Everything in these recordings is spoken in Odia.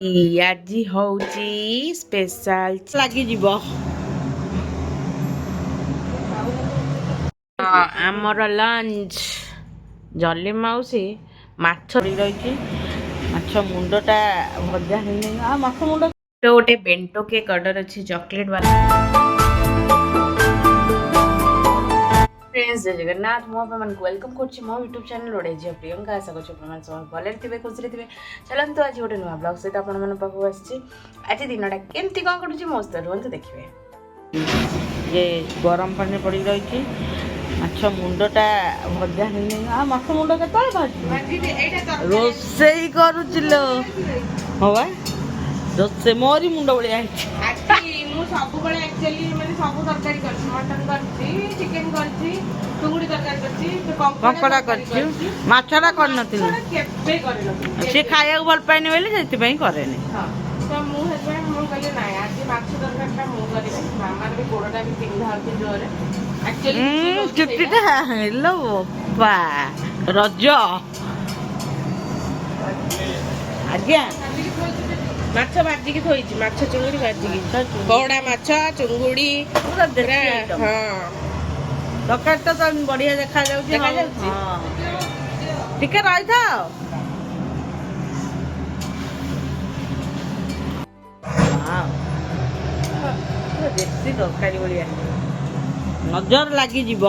ଆଜି ହଉଛି ସ୍ପେଶାଲ ଲାଗିଯିବ ଆମର ଲଞ୍ଚ। ଜଲି ମାଉସୀ ମାଛ ରହିଛି, ମାଛ ମୁଣ୍ଡଟା ଭଜା ହେଇନି। ମାଛ ମୁଣ୍ଡ ଗୋଟେ ବେଣ୍ଟୋ କେକ୍ ଅର୍ଡର ଅଛି ଚକୋଲେଟ ବାଲା। ଜୟ ଜଗନ୍ନାଥ। ମୁଁ ଆପଣମାନଙ୍କୁ ୱେଲକମ୍ କରୁଛି ମୋ ୟୁଟ୍ୟୁବ୍ ଚ୍ୟାନେଲ୍ ଓଡ଼ିଆ ଝିଅ ପ୍ରିୟଙ୍କା। ଆଶା କରୁଛି ଆପଣମାନେ ସମସ୍ତେ ଭଲରେ ଥିବେ, ଖୁସିରେ ଥିବେ। ଚାଲନ୍ତୁ ଆଜି ଗୋଟେ ନୂଆ ବ୍ଲଗ୍ ସହିତ ଆପଣମାନଙ୍କ ପାଖକୁ ଆସିଛି। ଆଜି ଦିନଟା କେମିତି କ'ଣ କଟୁଛି ମୋ ସହିତ ରୁହନ୍ତୁ ଦେଖିବେ। ଇଏ ଗରମ ପାଣି ପଡ଼ିକି ରହିଛି, ମାଛ ମୁଣ୍ଡଟା ଭଜା ହେଇନି। ମାଛ ମୁଣ୍ଡ କେତେବେଳେ ଭାଜିବି? ରୋଷେଇ କରୁଛି ଲୋ। ହଁ ବା, ରୋଷେଇ ମୋରି ମୁଣ୍ଡ ଭଳିଆ ହେଇଛି। ମୁଁ ସବୁବେଳେ ଆକ୍ଚୁଆଲି ମାନେ ସବୁ ତରକାରୀ କରିଛି, ମଟନ କରିଛି, ଚିକେନ କରିଛି, ଚୁଙ୍ଗୁଡ଼ି ତରକାରୀ କରିଛି, କଙ୍କଡ଼ା କରିଛି, ମାଛଟା କରିନଥିଲି। କେବେ କରିନଥିଲି। ସେ ଖାଇବାକୁ ଭଲ ପାଏନି ବୋଲି ସେଥିପାଇଁ କରେନି। ତ ମୁଁ ସେଥିପାଇଁ ମୁଁ କହିଲି ନାଇଁ ଆଜି ମାଛ ତରକାରୀଟା ମୁଁ କରିବି। ମାମାର ବି ଗୋଡ଼ଟା ବି ପିନ୍ଧା ହଉଛି ଜୋରରେ। ଚୁଟିଟା ହେଲୋ ବା ରଜ ଆଜ୍ଞା। ମାଛ ଭାଜିକି ଥୋଇଛି, ମାଛ ଚୁଙ୍ଗୁଡ଼ି ଭାଜିକି, କଉଡ଼ା ମାଛ ଚୁଙ୍ଗୁଡ଼ି ପୁରା ପୁରା। ହଁ, ତରକାରୀଟା ତ ବଢିଆ ଦେଖାଯାଉଛି। ଦେଖାଯାଉଛି। ଟିକେ ରହିଥାଅ। ଦେଶୀ ତରକାରୀ ଭଳିଆ ନଜର ଲାଗିଯିବ।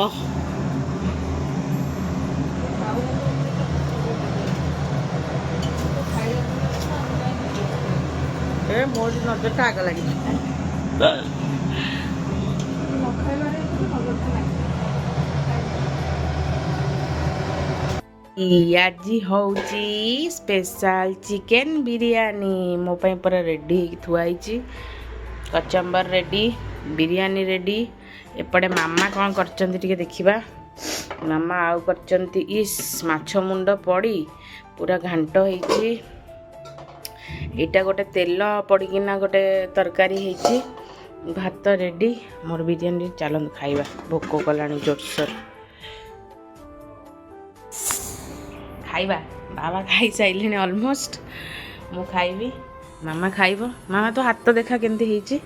ମୋର ନଜରଟା ଆଗ ଲାଗିଛି। ଆଜି ହଉଛି ସ୍ପେଶାଲ ଚିକେନ ବିରିୟାନୀ। ମୋ ପାଇଁ ପୁରା ରେଡ଼ି ହେଇକି ଥୁଆ ହେଇଛି। କଚମ୍ବର ରେଡ଼ି, ବିରିୟାନୀ ରେଡ଼ି। ଏପଟେ ମାମା କ'ଣ କରିଛନ୍ତି ଟିକେ ଦେଖିବା। ମାମା ଆଉ କରିଛନ୍ତି ଇସ୍ ମାଛ ମୁଣ୍ଡ ପଡ଼ି ପୁରା ଘାଣ୍ଟ ହେଇଛି। ଏଇଟା ଗୋଟେ ତେଲ ପଡ଼ିକିନା ଗୋଟେ ତରକାରୀ ହେଇଛି। ଭାତ ରେଡ଼ି, ମୋର ବିରିୟାନୀ। ଚାଲନ୍ତୁ ଖାଇବା, ଭୋକ କଲାଣି ଜୋରସୋର। ଖାଇବା, ବାବା ଖାଇସାରିଲେଣି ଅଲମୋଷ୍ଟ। ମୁଁ ଖାଇବି, ମାମା ଖାଇବ। ମାମା ତ ହାତ ଦେଖା କେମିତି ହେଇଛି।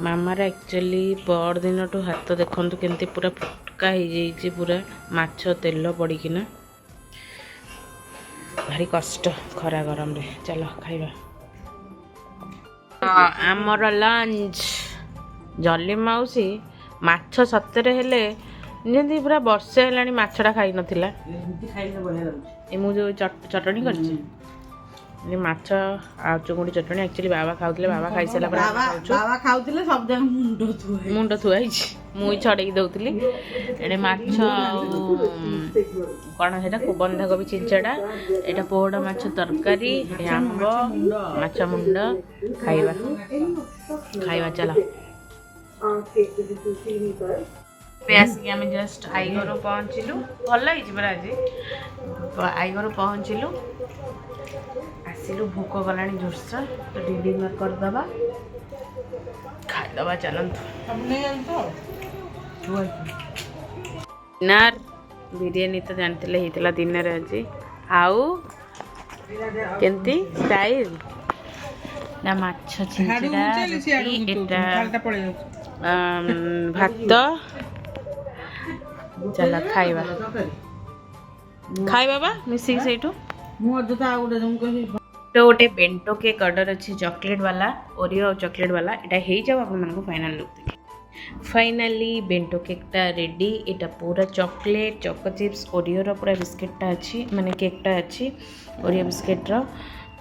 ମାମାର ଆକ୍ଚୁଆଲି ପରଦିନଠୁ ହାତ ଦେଖନ୍ତୁ କେମିତି ପୁରା ଫୁଟକା ହେଇଯାଇଛି, ପୁରା ମାଛ ତେଲ ପଡ଼ିକିନା। ଭାରି କଷ୍ଟ ଖରା ଗରମରେ। ଚାଲ ଖାଇବା। ଆମର ଲଞ୍ଚ। ଜଲି ମାଉସୀ ମାଛ ସତରେ ହେଲେ ଯେମିତି ପୁରା ବର୍ଷେ ହେଲାଣି ମାଛଟା ଖାଇନଥିଲା। ମୁଁ ଯେଉଁ ଚଟଣି କରିଛି, ମାଛ ଆଉ ଚୁଙ୍ଗୁଡ଼ି ଚଟଣି। ଆକ୍ଚୁଆଲି ବାବା ଖାଉଥିଲେ, ବାବା ଖାଇସାରିଲା ପରେ ବାବା ଖାଉଥିଲେ। ସବୁ ଯାକ ମୁଣ୍ଡ ଥୁଆ ହେଇଛି, ମୁଁ ଛଡ଼େଇକି ଦେଉଥିଲି। ଏଣେ ମାଛ ଆଉ କ'ଣ ସେଇଟା ବନ୍ଧାକୋବି ଛିଞ୍ଚଡ଼ା, ଏଇଟା ପୋହଳ ମାଛ ତରକାରୀ, ଆମ୍ବ, ମାଛ ମୁଣ୍ଡ। ଖାଇବା ଖାଇବା ଚାଲ। ଆସିକି ଆମେ ଜଷ୍ଟ ଆଈ ଘରୁ ପହଞ୍ଚିଲୁ। ଭଲ ହେଇଛି ପରା ଆଜି। ଆଈ ଘରୁ ପହଞ୍ଚିଲୁ, ଆସିଲୁ। ଭୋକ କଲାଣି ଜୋରସୋର, ତ ଡିନର କରିଦେବା, ଖାଇଦେବା। ଚାଲନ୍ତୁ। ଡିନର ବିରିୟାନୀ ତ ଜାଣିଥିଲେ ହେଇଥିଲା ଦିନରେ ଆଜି। ଆଉ କେମିତି ଷ୍ଟାଇଲ ନା ମାଛ ଛିଞ୍ଚଡ଼ା, ଏଟା ଭାତ। ଚାଲ ଖାଇବା, ଖାଇବା ବା ମିଶିକି ସେଇଠୁ। ଗୋଟେ ବେଣ୍ଟୋ କେକ୍ ଅର୍ଡର ଅଛି ଚକୋଲେଟ୍ ବାଲା, ଓରିଓ ଆଉ ଚକୋଲେଟ୍ ବାଲା। ଏଇଟା ହେଇଯାଉ ଆପଣମାନଙ୍କୁ ଫାଇନାଲ ଲୁକ୍ ଦେଖି। फाइनाली बेंटो केकटा रेडी। एटा पूरा चॉकलेट चोको चिप्स ओरिओर पूरा बिस्किटा अच्छी माने केकटा अच्छी ओरिओ बिस्किट्र।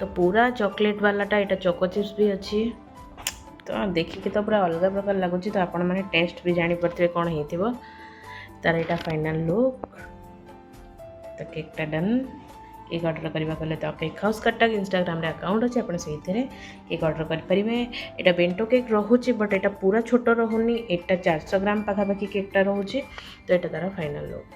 तो पूरा चॉकलेट वालाटा एटा चोको चिप्स भी अच्छी। तो देखिए तो पूरा अलग प्रकार लगुच। तो आपण मैंने टेस्ट भी जानीपे कौन हो तार यहाँ फाइनाल लुक। तो केकटा डन। केक ऑर्डर करने गले तो cake house Cuttack Instagram account अच्छे आप केक ऑर्डर करेंगे। यहाँ बेंटो केक रोचे बट यहाँ पूरा छोट रोनी। यहाँ 400 ग्राम पाखापाखि केकटा रोचे। तो यहाँ तार फाइनाल लुक।